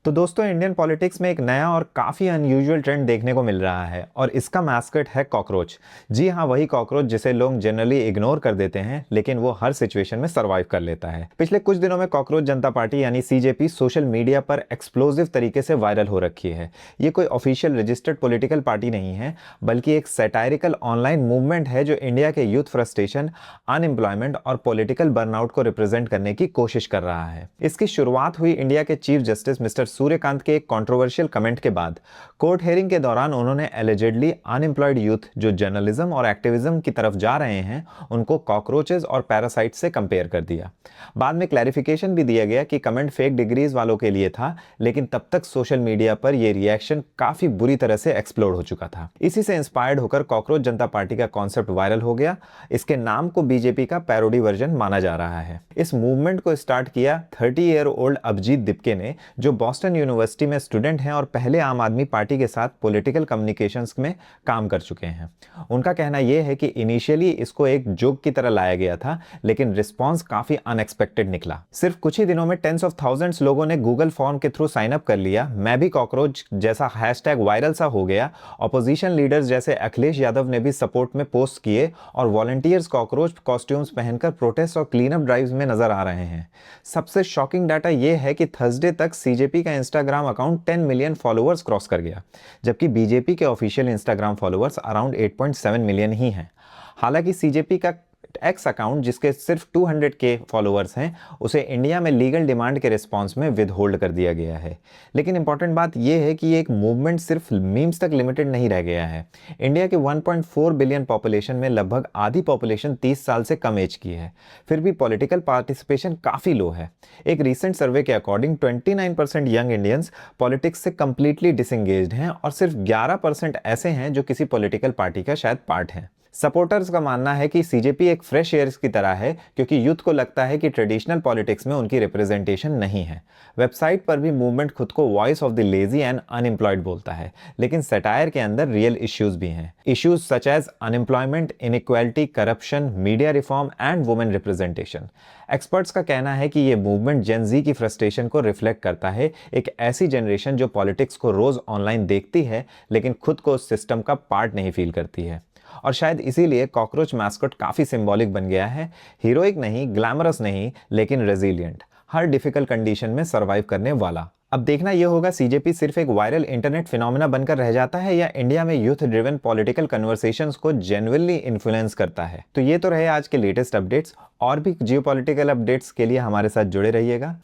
तो दोस्तों Indian politics में एक नया और काफ़ी अनयूजुअल ट्रेंड देखने को मिल रहा है और इसका मैस्कट है कॉकरोच। जी हाँ, वही कॉकरोच जिसे लोग जनरली इग्नोर कर देते हैं लेकिन वो हर सिचुएशन में सर्वाइव कर लेता है। पिछले कुछ दिनों में कॉकरोच जनता पार्टी यानी सीजेपी सोशल मीडिया पर एक्सप्लोजिव तरीके से वायरल हो रखी है। ये कोई ऑफिशियल रजिस्टर्ड पॉलिटिकल पार्टी नहीं है बल्कि एक सैटायरिकल ऑनलाइन मूवमेंट है जो इंडिया के यूथ फ्रस्ट्रेशन, अनएम्प्लॉयमेंट और पॉलिटिकल बर्नआउट को रिप्रेजेंट करने की कोशिश कर रहा है। इसकी शुरुआत हुई इंडिया के चीफ जस्टिस मिस्टर सूर्यकांत के एक कंट्रोवर्शियल कमेंट के बाद। कोर्ट हेयरिंग के दौरान उन्होंने एलिजिडली अनएम्प्लॉयड यूथ जो जर्नलिज्म और एक्टिविज्म की तरफ जा रहे हैं उनको कॉकरोचेस और पैरासाइट से कंपेयर कर दिया। बाद में क्लैरिफिकेशन भी दिया गया कि कमेंट फेक डिग्रीज वालों के लिए था, लेकिन तब तक सोशल मीडिया पर यह रिएक्शन काफी बुरी तरह से एक्सप्लोड हो चुका था। इसी से इंस्पायर्ड होकर कॉकरोच जनता पार्टी का कॉन्सेप्ट वायरल हो गया। इसके नाम को बीजेपी का पैरोडी वर्जन माना जा रहा है। इस मूवमेंट को स्टार्ट किया 30 ईयर ओल्ड अभिजीत दिपके ने, जो बॉस्टन यूनिवर्सिटी में स्टूडेंट हैं और पहले आम आदमी पार्टी के साथ पॉलिटिकल कम्युनिकेशंस में काम कर चुके हैं। उनका कहना यह है कि इनिशियली इसको एक जोक की तरह लाया गया था, लेकिन रिस्पांस काफी अनएक्सपेक्टेड निकला। सिर्फ कुछ ही दिनों में टेंस ऑफ थाउजेंड्स लोगों ने गूगल फॉर्म के थ्रू साइन अप कर लिया। मैं भी कॉकरोच जैसा हैशटैग वायरल सा हो गया। ऑपोजिशन लीडर्स जैसे अखिलेश यादव ने भी सपोर्ट में पोस्ट किए और वॉलंटियर्स कॉकरोच कॉस्ट्यूम्स पहनकर प्रोटेस्ट और क्लीन अप ड्राइव्स में नजर आ रहे हैं। सबसे शॉकिंग डाटा यह है कि थर्सडे तक सीजेपी का Instagram account 10 million followers cross कर गया, जबकि बीजेपी के official Instagram followers around 8.7 million ही हैं। हालांकि सीजेपी का एक्स अकाउंट जिसके सिर्फ 200K फॉलोअर्स हैं, उसे इंडिया में लीगल डिमांड के रिस्पांस में विद होल्ड कर दिया गया है। लेकिन इंपॉर्टेंट बात यह है कि ये एक मूवमेंट सिर्फ मीम्स तक लिमिटेड नहीं रह गया है। इंडिया के 1.4 बिलियन पॉपुलेशन में लगभग आधी पॉपुलेशन 30 साल से कम एज की है, फिर भी पॉलिटिकल पार्टिसिपेशन काफी लो है। एक रिसेंट सर्वे के अकॉर्डिंग 29% यंग इंडियंस पॉलिटिक्स से कंप्लीटली डिसंगेज्ड हैं और सिर्फ 11% ऐसे हैं जो किसी पॉलिटिकल पार्टी का शायद पार्ट हैं। सपोर्टर्स का मानना है कि सीजेपी एक फ्रेश एयर की तरह है, क्योंकि यूथ को लगता है कि ट्रेडिशनल पॉलिटिक्स में उनकी रिप्रेजेंटेशन नहीं है। वेबसाइट पर भी मूवमेंट खुद को voice of the lazy and unemployed बोलता है, लेकिन सटायर के अंदर रियल इश्यूज भी हैं। Issues such as unemployment, inequality, corruption, media reform and women representation. Experts का कहना है कि ये मूवमेंट जेन जी की फ्रस्ट्रेशन को रिफ्लेक्ट करता है, एक ऐसी जनरेशन जो पॉलिटिक्स को रोज ऑनलाइन देखती है लेकिन खुद को उस सिस्टम का पार्ट नहीं फील करती है। और शायद इसीलिए कॉकरोच मैस्कट काफी सिंबॉलिक बन गया है। हीरोइक नहीं, ग्लैमरस नहीं, लेकिन रेजिलिएंट, हर डिफिकल्ट कंडीशन में सरवाइव करने वाला। अब देखना यह होगा सीजेपी सिर्फ एक वायरल इंटरनेट फिनोमेना बनकर रह जाता है या इंडिया में यूथ ड्रिवन पॉलिटिकल कन्वर्सेशंस को जेन्युइनली इन्फ्लुएंस करता है। तो ये तो रहे आज के लेटेस्ट अपडेट्स। और भी जियोपॉलिटिकल अपडेट्स के लिए हमारे साथ जुड़े रहिएगा।